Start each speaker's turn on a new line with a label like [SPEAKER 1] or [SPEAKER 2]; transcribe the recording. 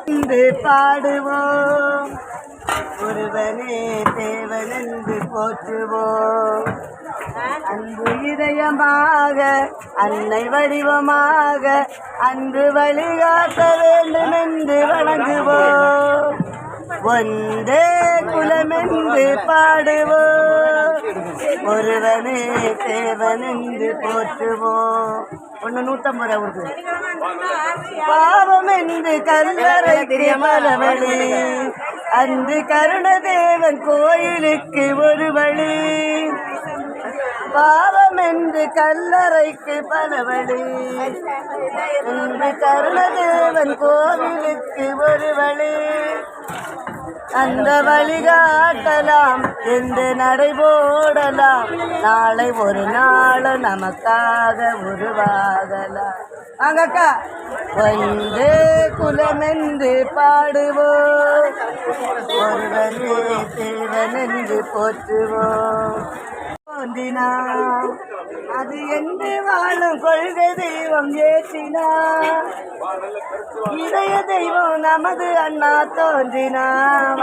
[SPEAKER 1] என்று பாடுவோம், ஒருவனே தேவன் என்று போற்றுவோம். அன்பு இதயமாக அன்னை வடிவமாக அன்று வழிகாட்ட வேண்டும் என்று வணங்குவோம். ஒன்றே குலமென்று பாடுவோம், ஒருவனே தேவன் என்று போற்றுவோம். 150 அவருக்கு பாவம் என்று கல்லறை மலவழி, அன்று கருணதேவன் கோயிலுக்கு ஒரு வழி. பாவம் என்று கல்லறைக்கு பல வழி, இன்று கருணதேவன் கோவிலுக்கு ஒரு வழி. அந்த வழிகாட்டலாம் என்று நடைபோடலாம், நாளை ஒரு நாள் நமக்காக உருவாகலாம். அங்கக்கா ஒன்றே குலம் என்று பாடுவோம், ஒருவனே தேவன் என்று போற்றுவோம். தோன்றினார் அது என்று வாழும் கொள்கை தெய்வம் ஏற்றினார், இதய தெய்வம் நமது அண்ணா தோன்றினார்.